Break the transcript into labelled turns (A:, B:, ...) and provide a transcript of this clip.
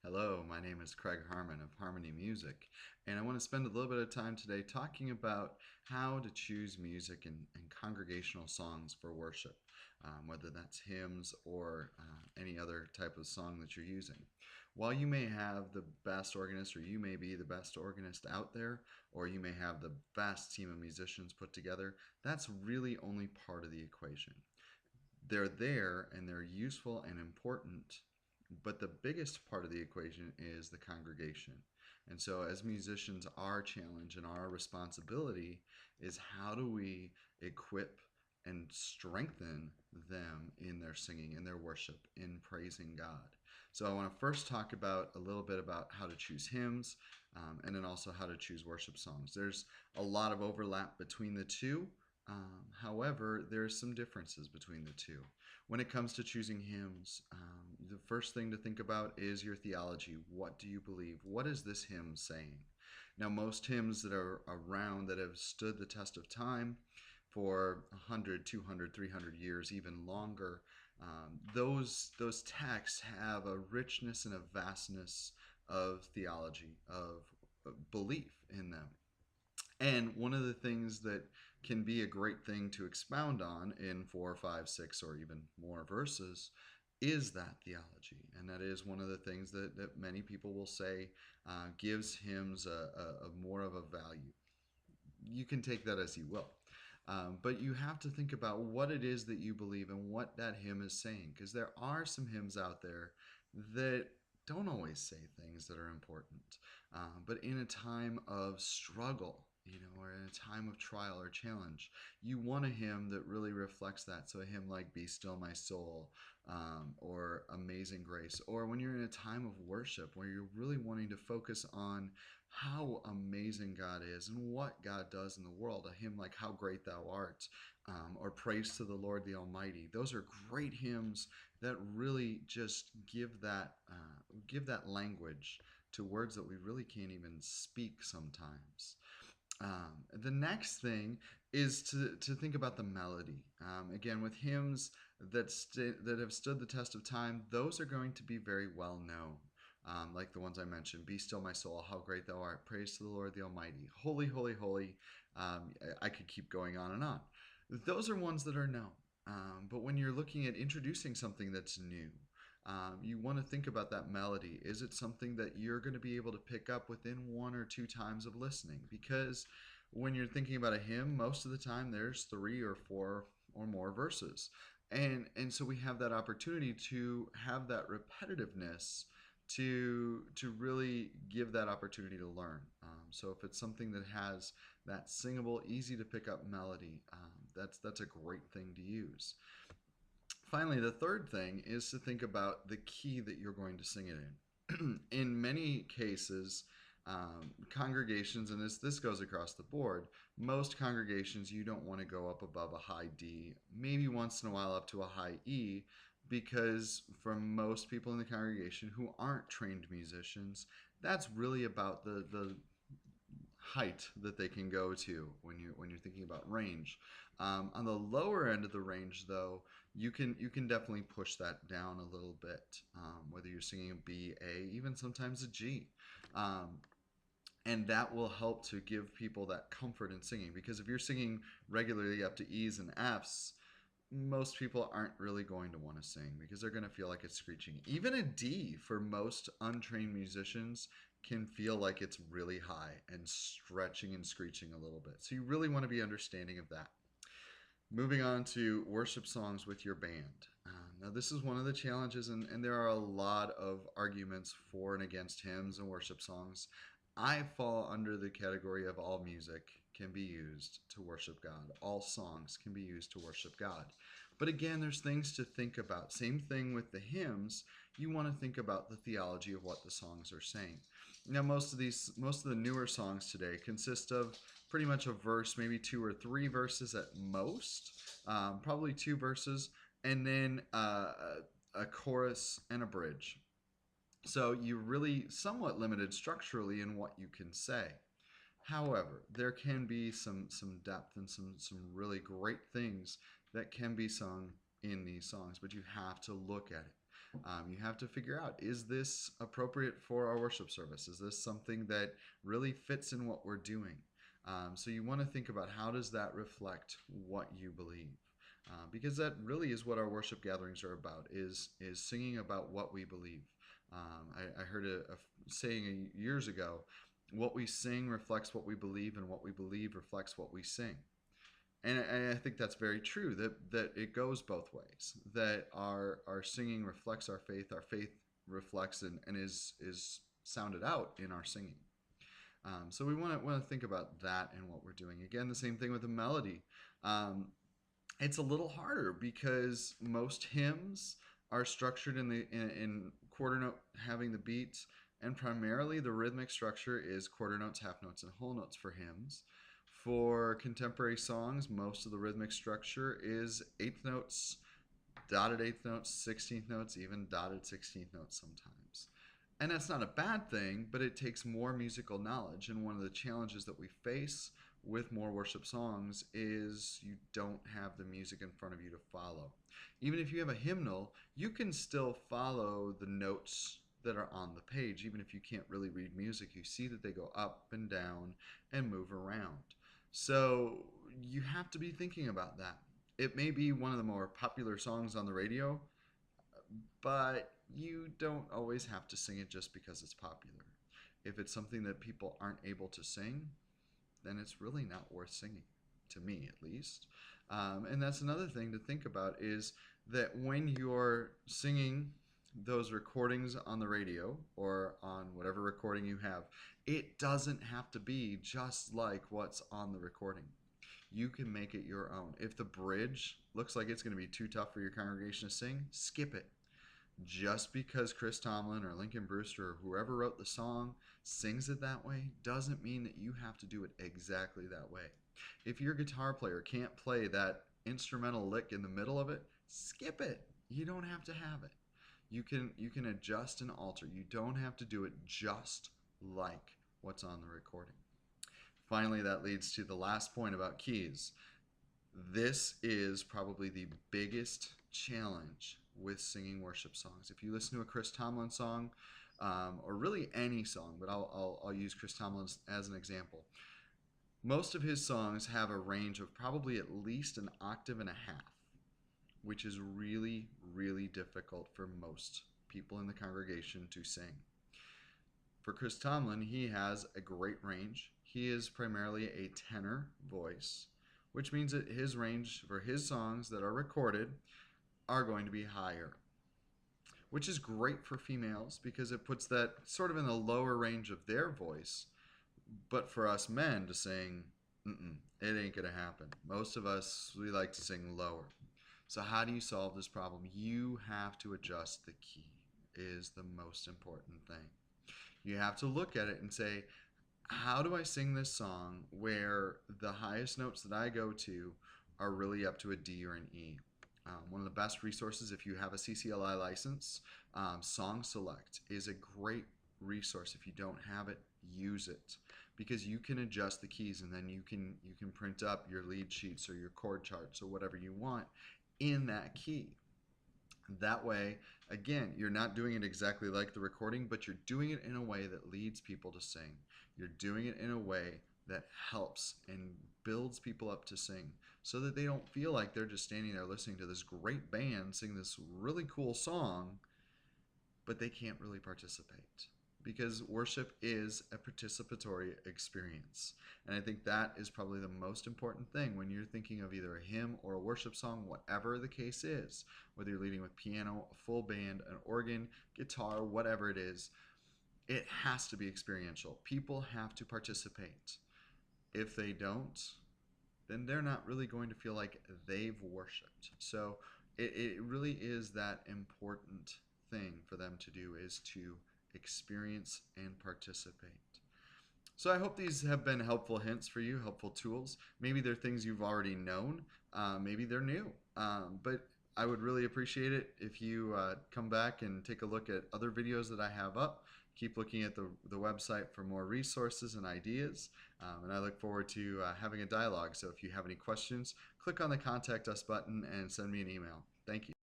A: Hello, my name is Craig Harmon of Harmony Music, and I want to spend a little bit of time today talking about how to choose music and congregational songs for worship, whether that's hymns or any other type of song that you're using. While you may have the best organist, or you may be the best organist out there, or you may have the best team of musicians put together, that's really only part of the equation. They're there and they're useful and important, but the biggest part of the equation is the congregation. And so, as musicians, our challenge and our responsibility is how do we equip and strengthen them in their singing, in their worship, in praising God. So, I want to first talk about a little bit about how to choose hymns, and then also how to choose worship songs. There's a lot of overlap between the two. However, there's some differences between the two. When it comes to choosing hymns, the first thing to think about is your theology. What do you believe? What is this hymn saying? Now, most hymns that are around that have stood the test of time for 100, 200, 300 years, even longer, those texts have a richness and a vastness of theology, of belief in them. And one of the things that can be a great thing to expound on in four, five, six, or even more verses is that theology. And that is one of the things that many people will say gives hymns a more of a value. You can take that as you will. But you have to think about what it is that you believe and what that hymn is saying, because there are some hymns out there that don't always say things that are important. But in a time of struggle, or in a time of trial or challenge, you want a hymn that really reflects that. So a hymn like "Be Still My Soul," or "Amazing Grace," or when you're in a time of worship where you're really wanting to focus on how amazing God is and what God does in the world, a hymn like "How Great Thou Art," or "Praise to the Lord the Almighty." Those are great hymns that really just give that language to words that we really can't even speak sometimes. The next thing is to think about the melody. Again, with hymns that have stood the test of time, those are going to be very well known. Like the ones I mentioned, "Be Still My Soul," "How Great Thou Art," "Praise to the Lord the Almighty," "Holy, Holy, Holy." I could keep going on and on. Those are ones that are known. But when you're looking at introducing something that's new, you want to think about that melody. Is it something that you're going to be able to pick up within one or two times of listening? Because when you're thinking about a hymn, most of the time there's three or four or more verses. And so we have that opportunity to have that repetitiveness to really give that opportunity to learn. So if it's something that has that singable, easy to pick up melody, that's a great thing to use. Finally, the third thing is to think about the key that you're going to sing it in. In many cases, congregations, and this goes across the board, most congregations you don't want to go up above a high D, maybe once in a while up to a high E, because for most people in the congregation who aren't trained musicians, that's really about the height that they can go to when you're thinking about range. On the lower end of the range, though, you can definitely push that down a little bit. Whether you're singing a B, A, even sometimes a G. And that will help to give people that comfort in singing, because if you're singing regularly up to E's and F's, most people aren't really going to want to sing because they're going to feel like it's screeching. Even a D for most untrained musicians can feel like it's really high and stretching and screeching a little bit. So you really want to be understanding of that. Moving on to worship songs with your band. Now, this is one of the challenges, and there are a lot of arguments for and against hymns and worship songs. I fall under the category of all music can be used to worship God. All songs can be used to worship God. But again, there's things to think about. Same thing with the hymns. You want to think about the theology of what the songs are saying. Now, most of the newer songs today consist of pretty much a verse, maybe two or three verses at most, probably two verses, and then a chorus and a bridge. So you're really somewhat limited structurally in what you can say. However, there can be some depth and some really great things that can be sung in these songs, but you have to look at it. You have to figure out, is this appropriate for our worship service? Is this something that really fits in what we're doing? So you want to think about, how does that reflect what you believe? Because that really is what our worship gatherings are about, is singing about what we believe. I heard a saying years ago, what we sing reflects what we believe, and what we believe reflects what we sing. And I think that's very true, that it goes both ways, that our singing reflects our faith reflects and is sounded out in our singing. So we want to think about that in what we're doing. Again, the same thing with the melody. Um, it's a little harder because most hymns are structured in quarter note having the beats, and primarily the rhythmic structure is quarter notes, half notes, and whole notes for hymns. For contemporary songs, most of the rhythmic structure is eighth notes, dotted eighth notes, 16th notes, even dotted 16th notes sometimes. And that's not a bad thing, but it takes more musical knowledge. And one of the challenges that we face with more worship songs is you don't have the music in front of you to follow. Even if you have a hymnal, you can still follow the notes that are on the page. Even if you can't really read music, you see that they go up and down and move around. So you have to be thinking about that. It may be one of the more popular songs on the radio, but you don't always have to sing it just because it's popular. If it's something that people aren't able to sing, then it's really not worth singing, to me at least. And that's another thing to think about, is that when you're singing those recordings on the radio or on whatever recording you have, it doesn't have to be just like what's on the recording. You can make it your own. If the bridge looks like it's going to be too tough for your congregation to sing, skip it. Just because Chris Tomlin or Lincoln Brewster or whoever wrote the song sings it that way doesn't mean that you have to do it exactly that way. If your guitar player can't play that instrumental lick in the middle of it, skip it. You don't have to have it. You can adjust and alter. You don't have to do it just like what's on the recording. Finally, that leads to the last point about keys. This is probably the biggest challenge with singing worship songs. If you listen to a Chris Tomlin song, or really any song, but I'll use Chris Tomlin as an example. Most of his songs have a range of probably at least an octave and a half, which is really, really difficult for most people in the congregation to sing. For Chris Tomlin, he has a great range. He is primarily a tenor voice, which means that his range for his songs that are recorded are going to be higher, which is great for females because it puts that sort of in the lower range of their voice. But for us men to sing, it ain't gonna happen. Most of us, we like to sing lower. So how do you solve this problem? You have to adjust the key, is the most important thing. You have to look at it and say, how do I sing this song where the highest notes that I go to are really up to a D or an E? One of the best resources, if you have a CCLI license, Song Select is a great resource. If you don't have it, use it, because you can adjust the keys, and then you can print up your lead sheets or your chord charts or whatever you want in that key. That way, again, you're not doing it exactly like the recording, but you're doing it in a way that leads people to sing. You're doing it in a way that helps and builds people up to sing, so that they don't feel like they're just standing there listening to this great band sing this really cool song, but they can't really participate. Because worship is a participatory experience. And I think that is probably the most important thing when you're thinking of either a hymn or a worship song, whatever the case is, whether you're leading with piano, a full band, an organ, guitar, whatever it is, it has to be experiential. People have to participate. If they don't, then they're not really going to feel like they've worshiped. So it really is that important thing for them to do, is to experience and participate. So I hope these have been helpful hints for you, helpful tools. Maybe they're things you've already known, maybe they're new, but I would really appreciate it if you come back and take a look at other videos that I have up. Keep looking at the website for more resources and ideas, and I look forward to having a dialogue. So if you have any questions, click on the Contact Us button and send me an email. Thank you.